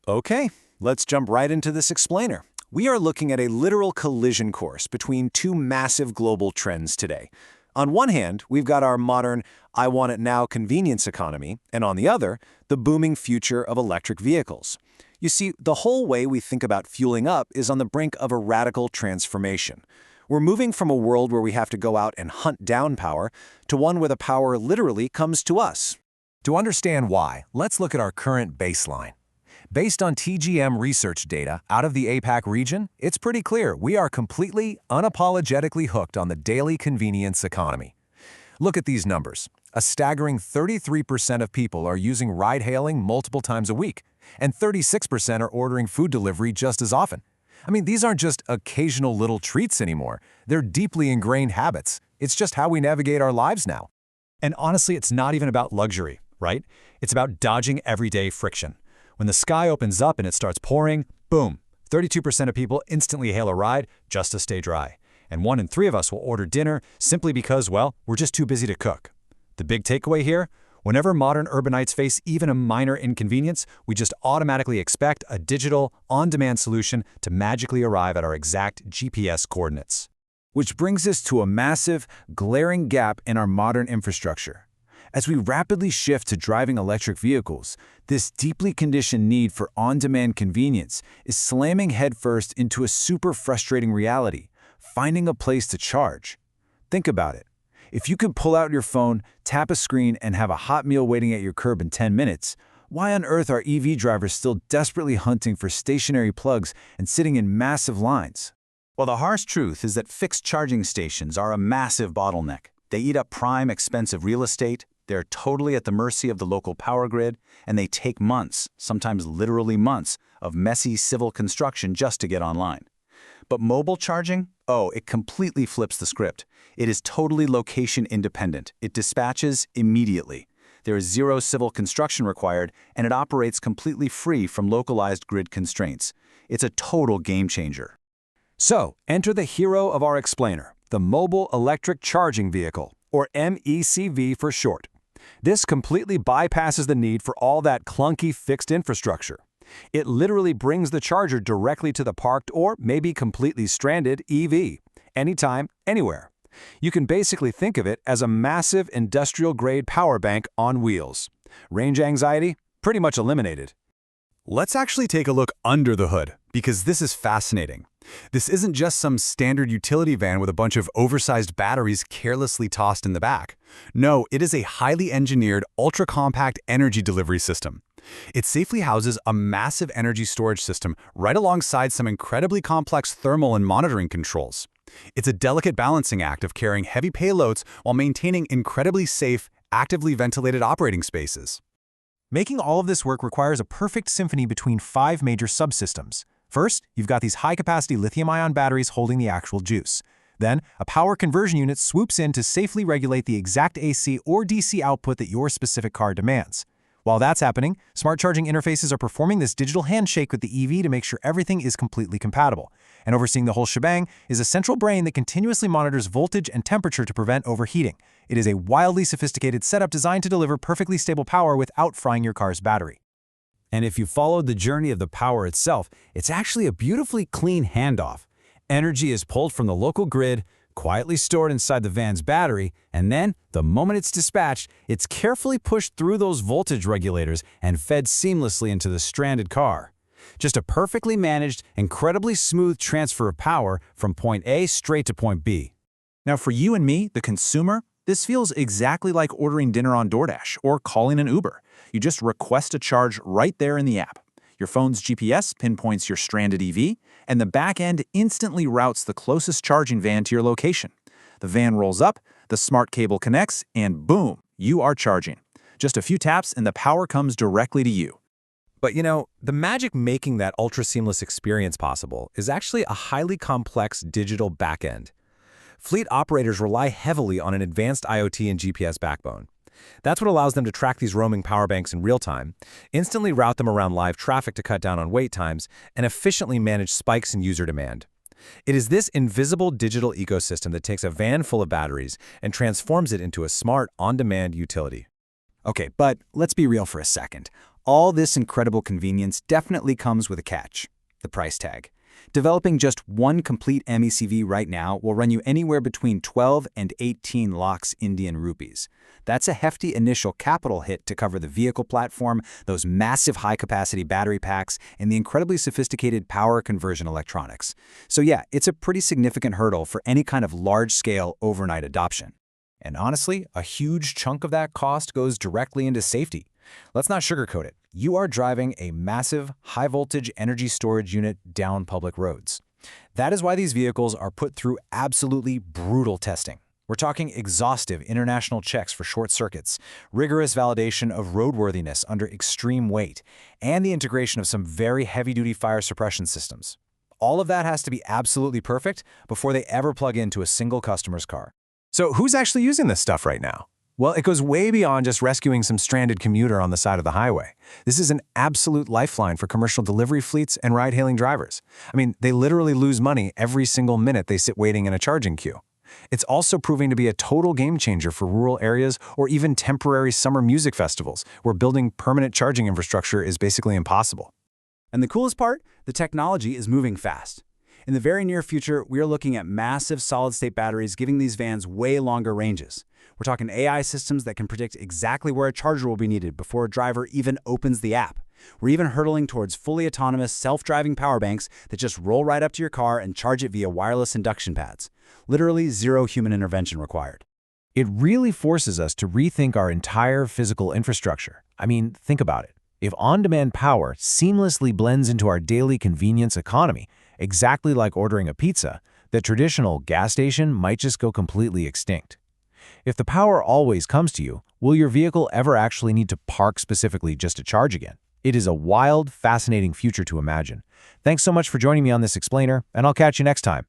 Okay, let's jump right into this explainer. We are looking at a literal collision course between two massive global trends today. On one hand, we've got our modern I want it now convenience economy, and on the other, the booming future of electric vehicles. You see, the whole way we think about fueling up is on the brink of a radical transformation. We're moving from a world where we have to go out and hunt down power to one where the power literally comes to us. To understand why, let's look at our current baseline. Based on TGM research data out of the APAC region, it's pretty clear we are completely, unapologetically hooked on the daily convenience economy. Look at these numbers. A staggering 33% of people are using ride-hailing multiple times a week, and 36% are ordering food delivery just as often. I mean, these aren't just occasional little treats anymore. They're deeply ingrained habits. It's just how we navigate our lives now. And honestly, it's not even about luxury, right? It's about dodging everyday friction. When the sky opens up and it starts pouring, boom, 32% of people instantly hail a ride just to stay dry. And 1 in 3 of us will order dinner simply because, well, we're just too busy to cook. The big takeaway here? Whenever modern urbanites face even a minor inconvenience, we just automatically expect a digital, on-demand solution to magically arrive at our exact GPS coordinates. Which brings us to a massive, glaring gap in our modern infrastructure. As we rapidly shift to driving electric vehicles, this deeply conditioned need for on-demand convenience is slamming headfirst into a super frustrating reality: finding a place to charge. Think about it. If you could pull out your phone, tap a screen, and have a hot meal waiting at your curb in 10 minutes, why on earth are EV drivers still desperately hunting for stationary plugs and sitting in massive lines? Well, the harsh truth is that fixed charging stations are a massive bottleneck. They eat up prime, expensive real estate, they're totally at the mercy of the local power grid, and they take months, sometimes literally months, of messy civil construction just to get online. But mobile charging? Oh, it completely flips the script. It is totally location independent. It dispatches immediately. There is zero civil construction required, and it operates completely free from localized grid constraints. It's a total game changer. So, enter the hero of our explainer, the Mobile Electric Charging Vehicle, or MECV for short. This completely bypasses the need for all that clunky fixed infrastructure. It literally brings the charger directly to the parked or maybe completely stranded EV, anytime, anywhere. You can basically think of it as a massive industrial-grade power bank on wheels. Range anxiety? Pretty much eliminated. Let's actually take a look under the hood, because this is fascinating. This isn't just some standard utility van with a bunch of oversized batteries carelessly tossed in the back. No, it is a highly engineered, ultra-compact energy delivery system. It safely houses a massive energy storage system right alongside some incredibly complex thermal and monitoring controls. It's a delicate balancing act of carrying heavy payloads while maintaining incredibly safe, actively ventilated operating spaces. Making all of this work requires a perfect symphony between 5 major subsystems. First, you've got these high-capacity lithium-ion batteries holding the actual juice. Then, a power conversion unit swoops in to safely regulate the exact AC or DC output that your specific car demands. While that's happening, smart charging interfaces are performing this digital handshake with the EV to make sure everything is completely compatible. And overseeing the whole shebang is a central brain that continuously monitors voltage and temperature to prevent overheating. It is a wildly sophisticated setup designed to deliver perfectly stable power without frying your car's battery. And if you followed the journey of the power itself, it's actually a beautifully clean handoff. Energy is pulled from the local grid, quietly stored inside the van's battery, and then, the moment it's dispatched, it's carefully pushed through those voltage regulators and fed seamlessly into the stranded car. Just a perfectly managed, incredibly smooth transfer of power from point A straight to point B. Now for you and me, the consumer, this feels exactly like ordering dinner on DoorDash or calling an Uber. You just request a charge right there in the app. Your phone's GPS pinpoints your stranded EV, and the back end instantly routes the closest charging van to your location. The van rolls up, the smart cable connects, and boom, you are charging. Just a few taps and the power comes directly to you. But you know, the magic making that ultra-seamless experience possible is actually a highly complex digital backend. Fleet operators rely heavily on an advanced IoT and GPS backbone. That's what allows them to track these roaming power banks in real time, instantly route them around live traffic to cut down on wait times, and efficiently manage spikes in user demand. It is this invisible digital ecosystem that takes a van full of batteries and transforms it into a smart, on-demand utility. Okay, but let's be real for a second. all this incredible convenience definitely comes with a catch: the price tag. Developing just one complete MECV right now will run you anywhere between 12 and 18 lakhs Indian rupees. That's a hefty initial capital hit to cover the vehicle platform, those massive high-capacity battery packs, and the incredibly sophisticated power conversion electronics. So yeah, it's a pretty significant hurdle for any kind of large-scale overnight adoption. And honestly, a huge chunk of that cost goes directly into safety. Let's not sugarcoat it. You are driving a massive, high-voltage energy storage unit down public roads. That is why these vehicles are put through absolutely brutal testing. We're talking exhaustive international checks for short circuits, rigorous validation of roadworthiness under extreme weight, and the integration of some very heavy-duty fire suppression systems. All of that has to be absolutely perfect before they ever plug into a single customer's car. So who's actually using this stuff right now? Well, it goes way beyond just rescuing some stranded commuter on the side of the highway. This is an absolute lifeline for commercial delivery fleets and ride-hailing drivers. I mean, they literally lose money every single minute they sit waiting in a charging queue. It's also proving to be a total game changer for rural areas or even temporary summer music festivals, where building permanent charging infrastructure is basically impossible. And the coolest part? The technology is moving fast. In the very near future, we are looking at massive solid-state batteries giving these vans way longer ranges. We're talking AI systems that can predict exactly where a charger will be needed before a driver even opens the app. We're even hurtling towards fully autonomous, self-driving power banks that just roll right up to your car and charge it via wireless induction pads. Literally zero human intervention required. It really forces us to rethink our entire physical infrastructure. I mean, think about it. If on-demand power seamlessly blends into our daily convenience economy, exactly like ordering a pizza, the traditional gas station might just go completely extinct. If the power always comes to you, will your vehicle ever actually need to park specifically just to charge again? It is a wild, fascinating future to imagine. Thanks so much for joining me on this explainer, and I'll catch you next time.